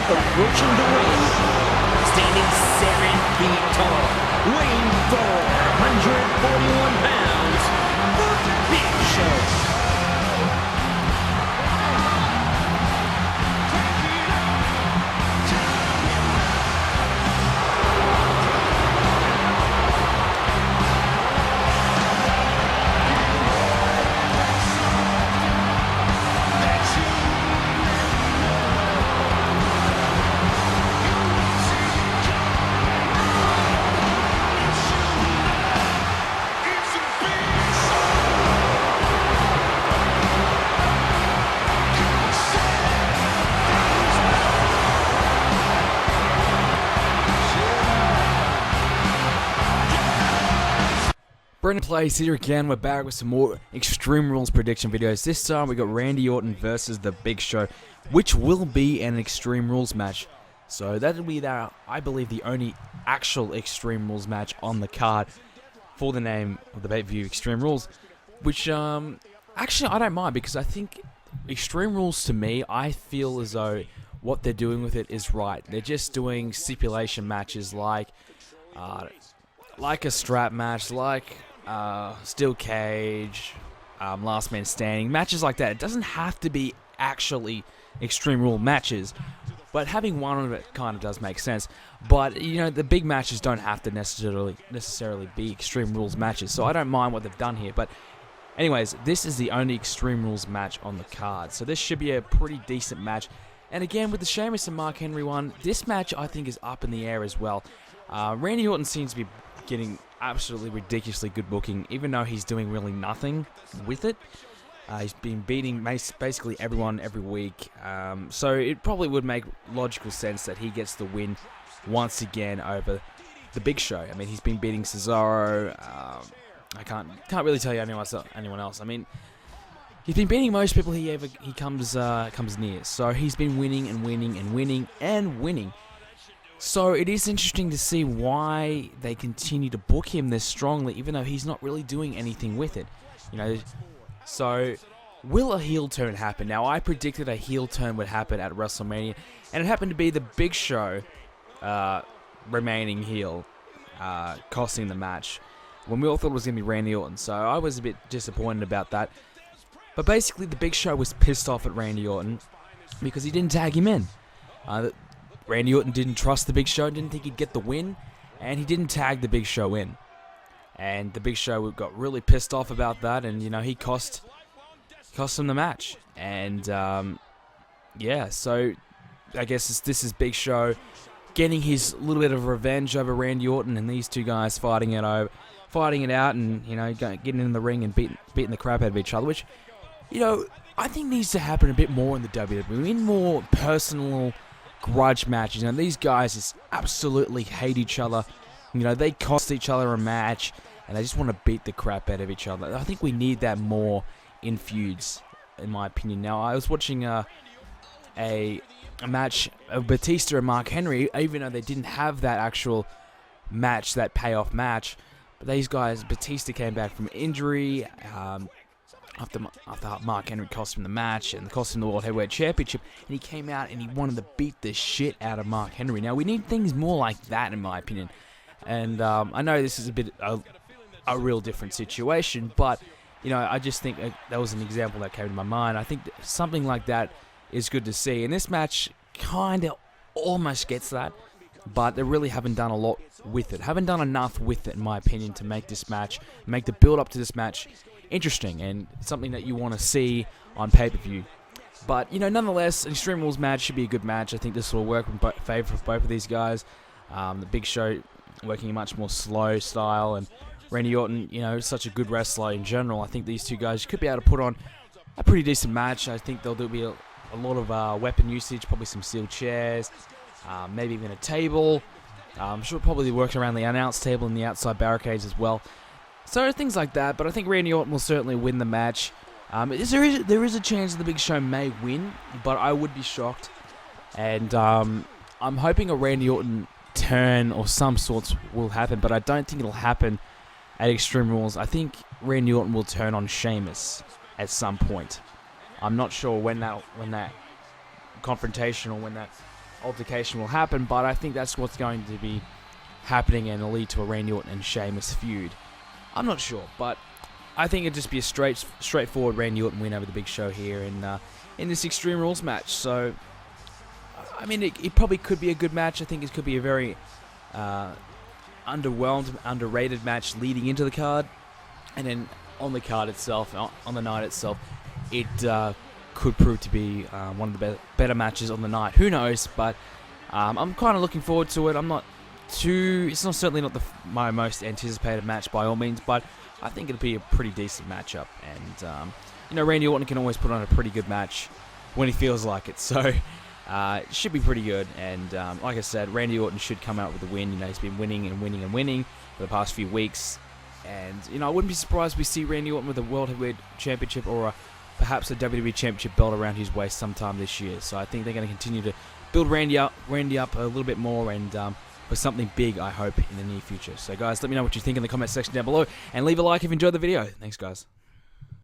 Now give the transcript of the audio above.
Approaching the ring, standing 7 feet tall, weighing 441 pounds, the Big Show. BrendenPlayz here again. We're back with some more Extreme Rules prediction videos. This time we got Randy Orton versus The Big Show, which will be an Extreme Rules match. So that'll be, I believe, the only actual Extreme Rules match on the card for the name of the pay-per-view Extreme Rules. Which, actually, I don't mind, because I think Extreme Rules, to me, I feel as though what they're doing with it is right. They're just doing stipulation matches like a strap match, like steel cage, last man standing, matches like that. It doesn't have to be actually Extreme Rule matches, but having one of it kind of does make sense. But you know, the big matches don't have to necessarily be Extreme Rules matches, so I don't mind what they've done here. But anyways, this is the only Extreme Rules match on the card, so this should be a pretty decent match. And again, with the Sheamus and Mark Henry one, this match I think is up in the air as well. Randy Orton seems to be getting absolutely ridiculously good booking, even though he's doing really nothing with it. He's been beating basically everyone every week, so it probably would make logical sense that he gets the win once again over The Big Show. I mean, he's been beating Cesaro. I can't really tell you anyone else. I mean, he's been beating most people he comes near. So he's been winning and winning and winning and winning. So it is interesting to see why they continue to book him this strongly, even though he's not really doing anything with it. You know, so will a heel turn happen? Now, I predicted a heel turn would happen at WrestleMania, and it happened to be The Big Show remaining heel, costing the match, when we all thought it was going to be Randy Orton. So I was a bit disappointed about that. But basically, The Big Show was pissed off at Randy Orton because he didn't tag him in. Randy Orton didn't trust The Big Show, didn't think he'd get the win, and he didn't tag The Big Show in. And The Big Show got really pissed off about that, and you know, he cost him the match. And yeah, so I guess this is Big Show getting his little bit of revenge over Randy Orton, and these two guys fighting it out, and you know, getting in the ring and beating the crap out of each other, which, you know, I think needs to happen a bit more in the WWE. We need more personal grudge matches. You know, these guys just absolutely hate each other. You know, they cost each other a match, and they just want to beat the crap out of each other. I think we need that more in feuds, in my opinion. Now, I was watching a match of Batista and Mark Henry, even though they didn't have that actual match, that payoff match. But these guys, Batista came back from injury after Mark Henry cost him the match and cost him the World Heavyweight Championship, and he came out and he wanted to beat the shit out of Mark Henry. Now, we need things more like that, in my opinion. And I know this is a real different situation, but you know, I just think that was an example that came to my mind. I think something like that is good to see. And this match kind of almost gets that, but they really haven't done a lot with it. Haven't done enough with it, in my opinion, to make this match, make the build-up to this match interesting and something that you want to see on pay-per-view. But, you know, nonetheless, an Extreme Rules match should be a good match. I think this will work in favor of both of these guys. The Big Show working a much more slow style, and Randy Orton, you know, such a good wrestler in general. I think these two guys could be able to put on a pretty decent match. I think there'll be a lot of weapon usage, probably some steel chairs, maybe even a table. I'm sure it probably works around the announce table and the outside barricades as well. So things like that, but I think Randy Orton will certainly win the match. There is a chance the Big Show may win, but I would be shocked. And I'm hoping a Randy Orton turn or some sorts will happen, but I don't think it'll happen at Extreme Rules. I think Randy Orton will turn on Sheamus at some point. I'm not sure when that confrontation or when that altercation will happen, but I think that's what's going to be happening and it'll lead to a Randy Orton and Sheamus feud. I'm not sure, but I think it'd just be a straightforward Randy Orton win over the Big Show here in this Extreme Rules match. So, I mean, it probably could be a good match. I think it could be a very underrated match leading into the card, and then on the card itself, on the night itself, it could prove to be one of the better matches on the night. Who knows? But I'm kind of looking forward to it. It's certainly not my most anticipated match by all means, but I think it'll be a pretty decent matchup. And you know, Randy Orton can always put on a pretty good match when he feels like it. So it should be pretty good. And like I said, Randy Orton should come out with a win. You know, he's been winning and winning and winning for the past few weeks. And you know, I wouldn't be surprised if we see Randy Orton with a World Heavyweight Championship or perhaps a WWE Championship belt around his waist sometime this year. So I think they're going to continue to build Randy up a little bit more, and for something big, I hope, in the near future. So guys, let me know what you think in the comment section down below, and leave a like if you enjoyed the video. Thanks, guys.